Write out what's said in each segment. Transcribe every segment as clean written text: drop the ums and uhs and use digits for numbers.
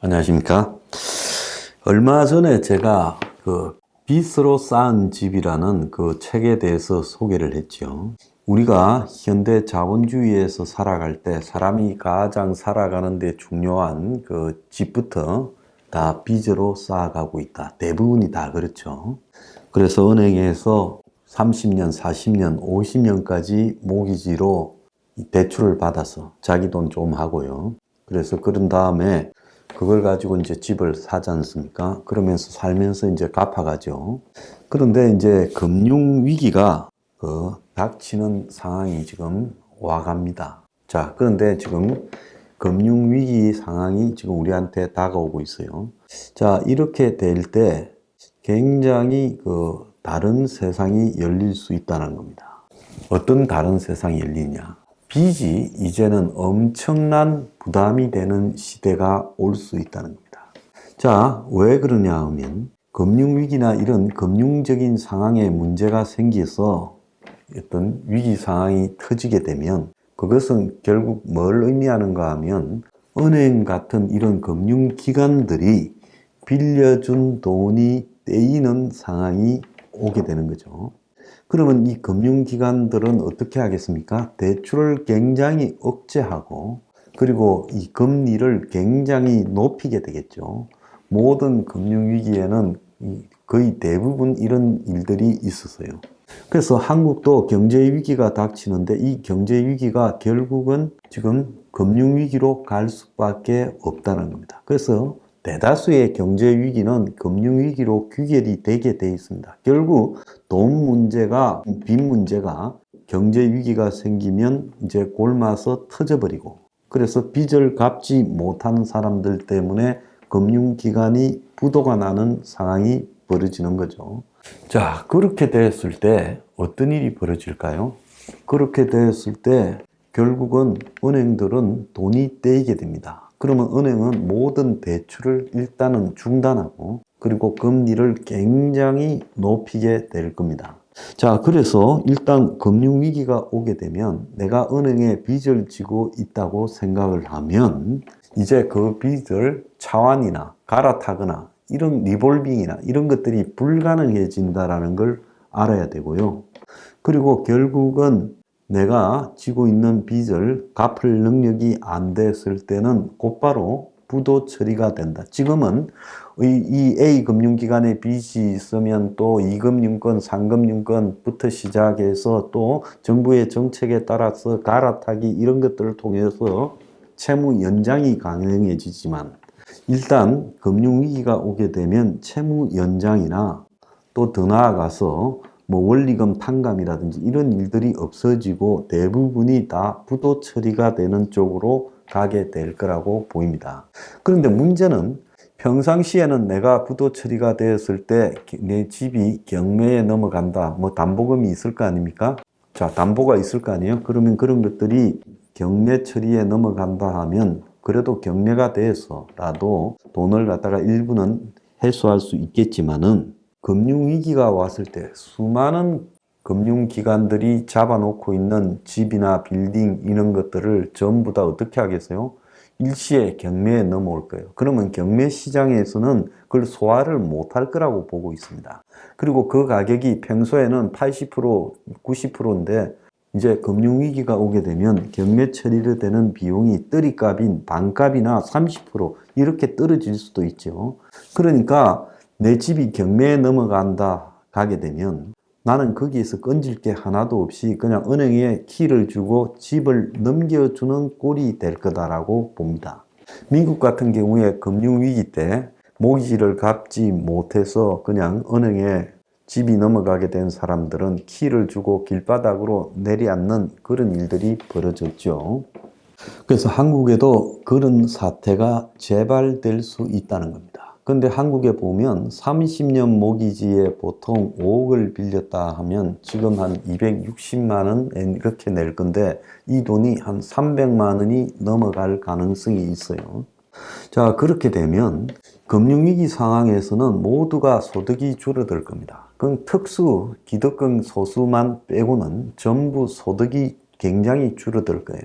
안녕하십니까. 얼마 전에 제가 빚으로 쌓은 집이라는 그 책에 대해서 소개를 했죠. 우리가 현대 자본주의에서 살아갈 때 사람이 가장 살아가는데 중요한 그 집부터 다 빚으로 쌓아가고 있다. 대부분이 다 그렇죠. 그래서 은행에서 30년, 40년, 50년까지 모기지로 대출을 받아서 자기 돈 좀 하고요. 그래서 그런 다음에 그걸 가지고 이제 집을 사지 않습니까? 그러면서 살면서 이제 갚아가죠. 그런데 이제 금융 위기가 닥치는 상황이 지금 와갑니다. 자, 그런데 지금 금융 위기 상황이 지금 우리한테 다가오고 있어요. 자, 이렇게 될 때 굉장히 다른 세상이 열릴 수 있다는 겁니다. 어떤 다른 세상이 열리냐? 빚이 이제는 엄청난 부담이 되는 시대가 올 수 있다는 겁니다. 자, 왜 그러냐 하면 금융위기나 이런 금융적인 상황에 문제가 생겨서 어떤 위기 상황이 터지게 되면 그것은 결국 뭘 의미하는가 하면 은행 같은 이런 금융기관들이 빌려준 돈이 떼이는 상황이 오게 되는 거죠. 그러면 이 금융기관들은 어떻게 하겠습니까? 대출을 굉장히 억제하고 그리고 이 금리를 굉장히 높이게 되겠죠. 모든 금융위기에는 거의 대부분 이런 일들이 있었어요. 그래서 한국도 경제위기가 닥치는데 이 경제위기가 결국은 지금 금융위기로 갈 수밖에 없다는 겁니다. 그래서 대다수의 경제위기는 금융위기로 귀결이 되게 돼 있습니다. 결국 돈 문제가, 빚 문제가 경제위기가 생기면 이제 골마서 터져버리고 그래서 빚을 갚지 못하는 사람들 때문에 금융기관이 부도가 나는 상황이 벌어지는 거죠. 자, 그렇게 됐을 때 어떤 일이 벌어질까요? 그렇게 됐을 때 결국은 은행들은 돈이 떼이게 됩니다. 그러면 은행은 모든 대출을 일단은 중단하고 그리고 금리를 굉장히 높이게 될 겁니다. 자, 그래서 일단 금융위기가 오게 되면 내가 은행에 빚을 지고 있다고 생각을 하면 이제 그 빚을 차환이나 갈아타거나 이런 리볼빙이나 이런 것들이 불가능해진다는 걸 알아야 되고요. 그리고 결국은 내가 지고 있는 빚을 갚을 능력이 안 됐을 때는 곧바로 부도 처리가 된다. 지금은 이 A 금융기관에 빚이 있으면 또 2금융권, 3금융권부터 시작해서 또 정부의 정책에 따라서 갈아타기 이런 것들을 통해서 채무 연장이 가능해지지만 일단 금융위기가 오게 되면 채무 연장이나 또 더 나아가서 뭐 원리금 탕감이라든지 이런 일들이 없어지고 대부분이 다 부도 처리가 되는 쪽으로 가게 될 거라고 보입니다. 그런데 문제는 평상시에는 내가 부도 처리가 되었을 때 내 집이 경매에 넘어간다. 뭐 담보금이 있을 거 아닙니까? 자, 담보가 있을 거 아니에요? 그러면 그런 것들이 경매 처리에 넘어간다 하면 그래도 경매가 돼서라도 돈을 갖다가 일부는 회수할 수 있겠지만은 금융위기가 왔을 때 수많은 금융기관들이 잡아놓고 있는 집이나 빌딩 이런 것들을 전부 다 어떻게 하겠어요? 일시에 경매에 넘어올 거예요. 그러면 경매 시장에서는 그걸 소화를 못할 거라고 보고 있습니다. 그리고 그 가격이 평소에는 80%, 90%인데 이제 금융위기가 오게 되면 경매 처리로 되는 비용이 떨이값인 반값이나 30% 이렇게 떨어질 수도 있죠. 그러니까 내 집이 경매에 넘어간다 가게 되면 나는 거기에서 건질 게 하나도 없이 그냥 은행에 키를 주고 집을 넘겨주는 꼴이 될 거다라고 봅니다. 미국 같은 경우에 금융위기 때 모기지를 갚지 못해서 그냥 은행에 집이 넘어가게 된 사람들은 키를 주고 길바닥으로 내려앉는 그런 일들이 벌어졌죠. 그래서 한국에도 그런 사태가 재발될 수 있다는 겁니다. 그런데 한국에 보면 30년 모기지에 보통 5억을 빌렸다 하면 지금 한 260만 원 이렇게 낼 건데 이 돈이 한 300만 원이 넘어갈 가능성이 있어요. 자, 그렇게 되면 금융위기 상황에서는 모두가 소득이 줄어들 겁니다. 그럼 특수 기득권 소수만 빼고는 전부 소득이 굉장히 줄어들 거예요.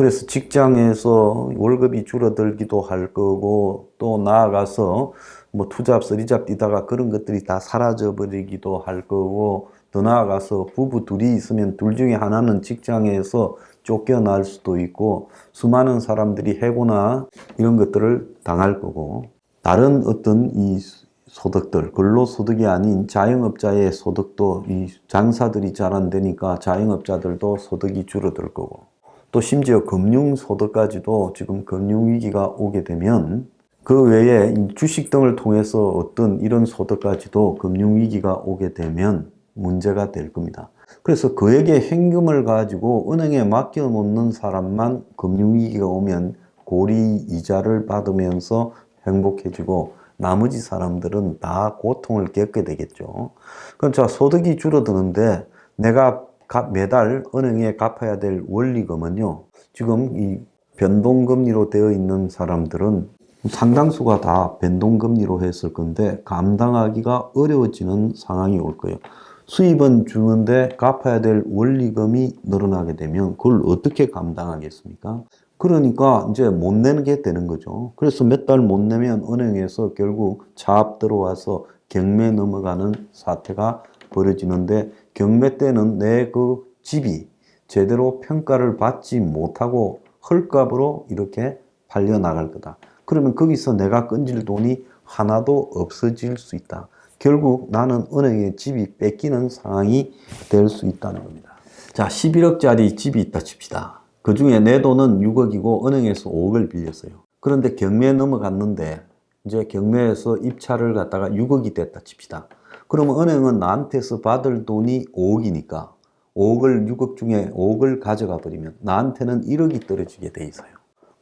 그래서 직장에서 월급이 줄어들기도 할 거고, 또 나아가서 뭐 투잡, 쓰리잡 뛰다가 그런 것들이 다 사라져 버리기도 할 거고, 더 나아가서 부부 둘이 있으면 둘 중에 하나는 직장에서 쫓겨날 수도 있고, 수많은 사람들이 해고나 이런 것들을 당할 거고, 다른 어떤 이 소득들, 근로소득이 아닌 자영업자의 소득도 이 장사들이 잘 안 되니까 자영업자들도 소득이 줄어들 거고, 또 심지어 금융소득까지도 지금 금융위기가 오게 되면 그 외에 주식 등을 통해서 어떤 이런 소득까지도 금융위기가 오게 되면 문제가 될 겁니다. 그래서 그에게 현금을 가지고 은행에 맡겨놓는 사람만 금융위기가 오면 고리 이자를 받으면서 행복해지고 나머지 사람들은 다 고통을 겪게 되겠죠. 그럼 자, 소득이 줄어드는데 내가 매달 은행에 갚아야 될 원리금은요, 지금 이 변동금리로 되어 있는 사람들은 상당수가 다 변동금리로 했을 건데 감당하기가 어려워지는 상황이 올 거예요. 수입은 주는데 갚아야 될 원리금이 늘어나게 되면 그걸 어떻게 감당하겠습니까? 그러니까 이제 못 내는 게 되는 거죠. 그래서 몇 달 못 내면 은행에서 결국 차압 들어와서 경매 넘어가는 사태가 벌어지는데, 경매 때는 내 그 집이 제대로 평가를 받지 못하고 헐값으로 이렇게 팔려 나갈 거다. 그러면 거기서 내가 건질 돈이 하나도 없어질 수 있다. 결국 나는 은행에 집이 뺏기는 상황이 될 수 있다는 겁니다. 자, 11억짜리 집이 있다 칩시다. 그 중에 내 돈은 6억이고 은행에서 5억을 빌렸어요. 그런데 경매에 넘어갔는데 이제 경매에서 입찰을 갖다가 6억이 됐다 칩시다. 그러면 은행은 나한테서 받을 돈이 5억이니까 5억을 6억 중에 5억을 가져가 버리면 나한테는 1억이 떨어지게 돼 있어요.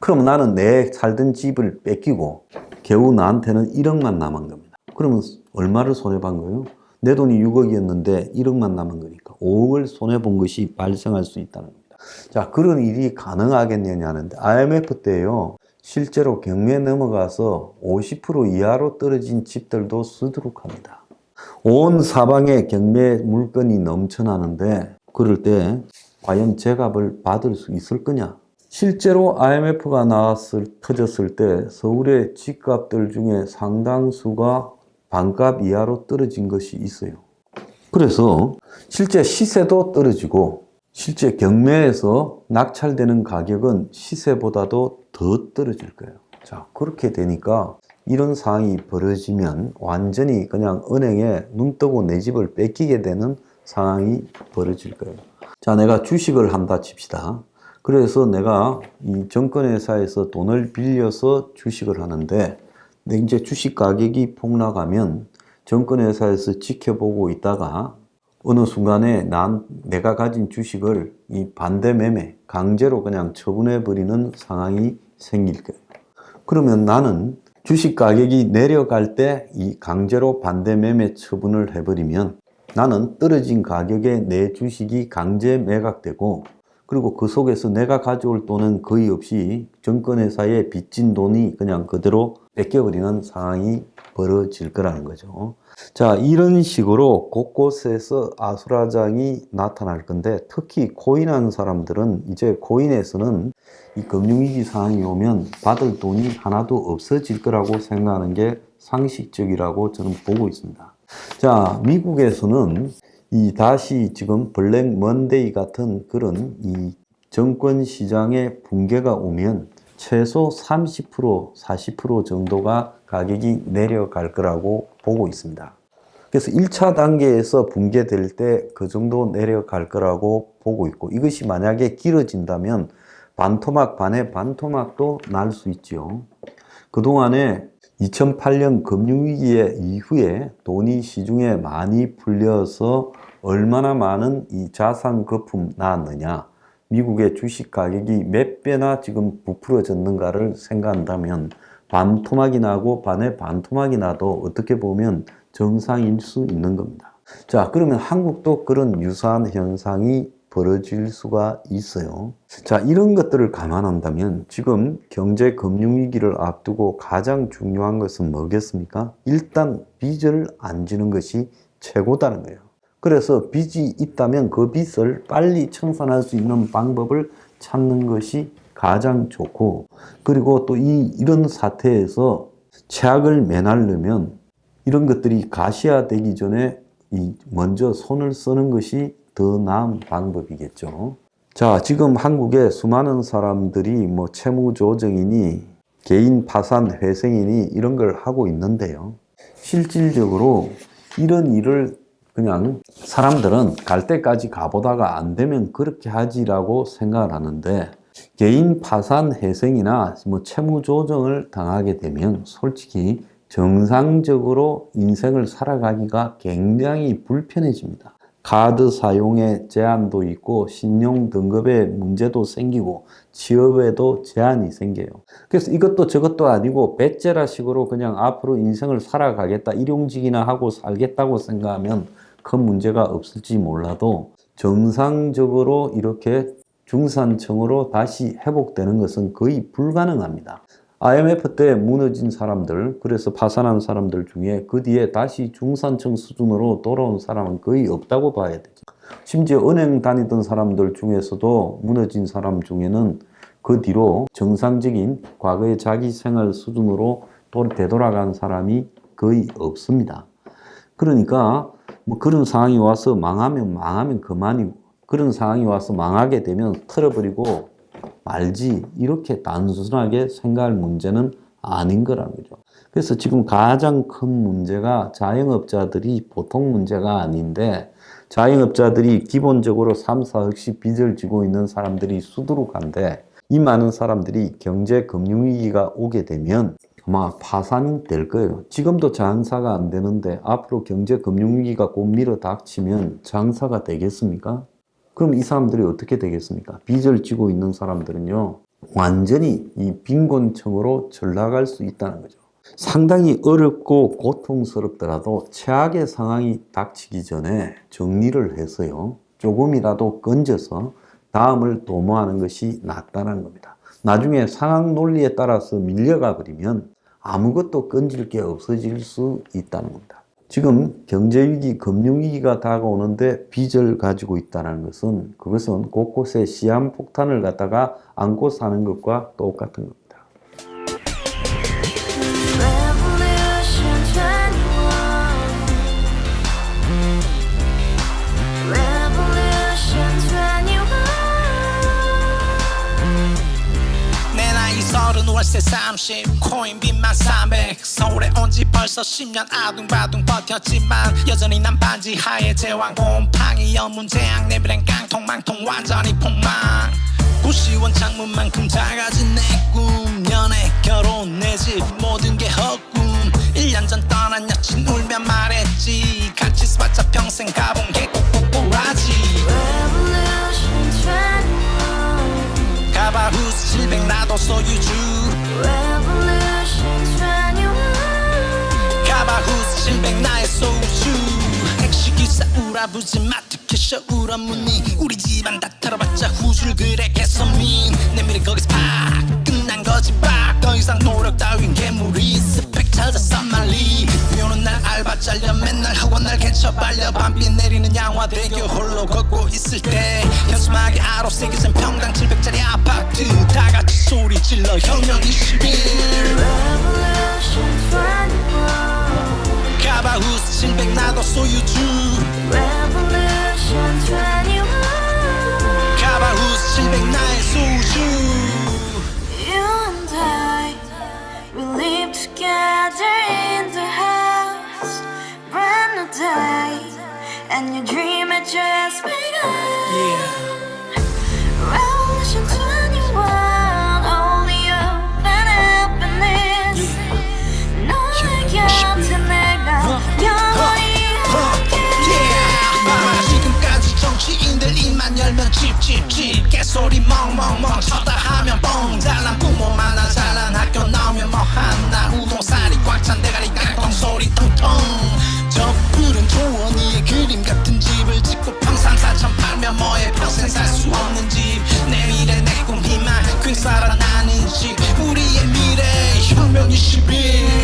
그럼 나는 내 살던 집을 뺏기고 겨우 나한테는 1억만 남은 겁니다. 그러면 얼마를 손해본 거예요? 내 돈이 6억이었는데 1억만 남은 거니까 5억을 손해본 것이 발생할 수 있다는 겁니다. 자, 그런 일이 가능하겠느냐 하는데, IMF 때요, 실제로 경매에 넘어가서 50% 이하로 떨어진 집들도 수두룩합니다. 온 사방에 경매 물건이 넘쳐나는데 그럴 때 과연 제값을 받을 수 있을 거냐? 실제로 IMF가 터졌을 때 서울의 집값들 중에 상당수가 반값 이하로 떨어진 것이 있어요. 그래서 실제 시세도 떨어지고 실제 경매에서 낙찰되는 가격은 시세보다도 더 떨어질 거예요. 자, 그렇게 되니까 이런 상황이 벌어지면 완전히 그냥 은행에 눈 뜨고 내 집을 뺏기게 되는 상황이 벌어질 거예요. 자, 내가 주식을 한다 칩시다. 그래서 내가 이 증권회사에서 돈을 빌려서 주식을 하는데, 이제 주식 가격이 폭락하면 증권회사에서 지켜보고 있다가 어느 순간에 내가 가진 주식을 이 반대 매매, 강제로 그냥 처분해버리는 상황이 생길 거예요. 그러면 나는 주식 가격이 내려갈 때 이 강제로 반대 매매 처분을 해버리면 나는 떨어진 가격에 내 주식이 강제 매각되고, 그리고 그 속에서 내가 가져올 돈은 거의 없이 증권회사에 빚진 돈이 그냥 그대로 뺏겨버리는 상황이 벌어질 거라는 거죠. 자, 이런 식으로 곳곳에서 아수라장이 나타날 건데, 특히 코인하는 사람들은 이제 코인에서는 이 금융위기 상황이 오면 받을 돈이 하나도 없어질 거라고 생각하는 게 상식적이라고 저는 보고 있습니다. 자, 미국에서는 다시 지금 블랙 먼데이 같은 그런 이 정권 시장의 붕괴가 오면 최소 30%, 40% 정도가 가격이 내려갈 거라고 보고 있습니다. 그래서 1차 단계에서 붕괴될 때 그 정도 내려갈 거라고 보고 있고, 이것이 만약에 길어진다면 반토막 반의 반토막도 날 수 있죠. 그동안에 2008년 금융위기 이후에 돈이 시중에 많이 풀려서 얼마나 많은 이 자산 거품 나왔느냐, 미국의 주식 가격이 몇 배나 지금 부풀어졌는가를 생각한다면 반토막이 나고 반의 반토막이 나도 어떻게 보면 정상일 수 있는 겁니다. 자, 그러면 한국도 그런 유사한 현상이 벌어질 수가 있어요. 자, 이런 것들을 감안한다면 지금 경제 금융위기를 앞두고 가장 중요한 것은 뭐겠습니까? 일단 빚을 안 지는 것이 최고다는 거예요. 그래서 빚이 있다면 그 빚을 빨리 청산할 수 있는 방법을 찾는 것이 가장 좋고, 그리고 또 이런 사태에서 최악을 면하려면 이런 것들이 가시화되기 전에 먼저 손을 쓰는 것이 더 나은 방법이겠죠. 자, 지금 한국에 수많은 사람들이 뭐 채무조정이니 개인 파산 회생이니 이런 걸 하고 있는데요. 실질적으로 이런 일을 그냥 사람들은 갈 때까지 가보다가 안 되면 그렇게 하지라고 생각을 하는데, 개인 파산 회생이나 뭐 채무 조정을 당하게 되면 솔직히 정상적으로 인생을 살아가기가 굉장히 불편해집니다. 카드 사용에 제한도 있고 신용 등급에 문제도 생기고 취업에도 제한이 생겨요. 그래서 이것도 저것도 아니고 배째라식으로 그냥 앞으로 인생을 살아가겠다, 일용직이나 하고 살겠다고 생각하면 큰 문제가 없을지 몰라도 정상적으로 이렇게 중산층으로 다시 회복되는 것은 거의 불가능합니다. IMF 때 무너진 사람들, 그래서 파산한 사람들 중에 그 뒤에 다시 중산층 수준으로 돌아온 사람은 거의 없다고 봐야 되죠. 심지어 은행 다니던 사람들 중에서도 무너진 사람 중에는 그 뒤로 정상적인 과거의 자기 생활 수준으로 되돌아간 사람이 거의 없습니다. 그러니까 뭐 그런 상황이 와서 망하면 그만이고, 그런 상황이 와서 망하게 되면 털어버리고 말지, 이렇게 단순하게 생각할 문제는 아닌 거라는 거죠. 그래서 지금 가장 큰 문제가 자영업자들이 보통 문제가 아닌데, 자영업자들이 기본적으로 3, 4억씩 빚을 지고 있는 사람들이 수두룩한데, 이 많은 사람들이 경제 금융위기가 오게 되면 아마 파산이 될 거예요. 지금도 장사가 안 되는데 앞으로 경제 금융위기가 곧 밀어닥치면 장사가 되겠습니까? 그럼 이 사람들이 어떻게 되겠습니까? 빚을 지고 있는 사람들은요, 완전히 이 빈곤층으로 전락할 수 있다는 거죠. 상당히 어렵고 고통스럽더라도 최악의 상황이 닥치기 전에 정리를 해서요, 조금이라도 건져서 다음을 도모하는 것이 낫다는 겁니다. 나중에 상황 논리에 따라서 밀려가 버리면 아무것도 건질 게 없어질 수 있다는 겁니다. 지금 경제위기, 금융위기가 다가오는데 빚을 가지고 있다는 것은, 그것은 곳곳에 시한폭탄을 갖다가 안고 사는 것과 똑같은 겁니다. 월세 30 코인빚만 300 서울에 온 지 벌써 10년 아둥바둥 버텼지만 여전히 난 반지 하에 제왕 곰팡이 연문제약 내비랑 깡통망통 완전히 폭망 90원 창문만큼 작아진 내 꿈 연애 결혼 내 집 모든 게 헛꿈 1년 전 떠난 여친 울며 말했지 같이 써봤자 평생 가본 게 꼭꼭꼭하지 가바후스 700 나도 소유주 가바후스 700 나의 소유주 택시기사 우라부지 마트캐셔 울어문이 우리 집안 다 털어봤자 후줄 그래 개선민 내 미래 거기서 팍 끝난 거지 빡 더 이상 노력 따윈 괴물이 스펙 찾아서 말리 비오는 날 알바 잘려 맨날 학원 날 개쳐 빨려 밤비 내리는 양화대교 홀로 걷고 있을 때 현수막에 아로 새겨진 평당 700짜리 아파트 다 같이 소리 질러 혁명 21 가바후스 700 나도 소유주 가바후스 700 나의 소유주 We live together in the house, brand new day, and your dream had just begun. Revolution 21, only hope and happiness. 너의 곁에 내가 영원히 함께. 지금까지 정치인들 입만 열면 찝찝찝 개소리 멍멍멍 쳤다 하면 뻥 잘난 부모 만나 잘난 학교 나오면 뭐하나 우동살이 꽉 찬 대가리 깡통 소리 통통 저 푸른 조원이의 그림 같은 집을 짓고 평상 4천 팔면 뭐해 평생 살 수 없는 집 내 미래 내 꿈 희망 퀵 살아나는 집 우리의 미래 혁명 21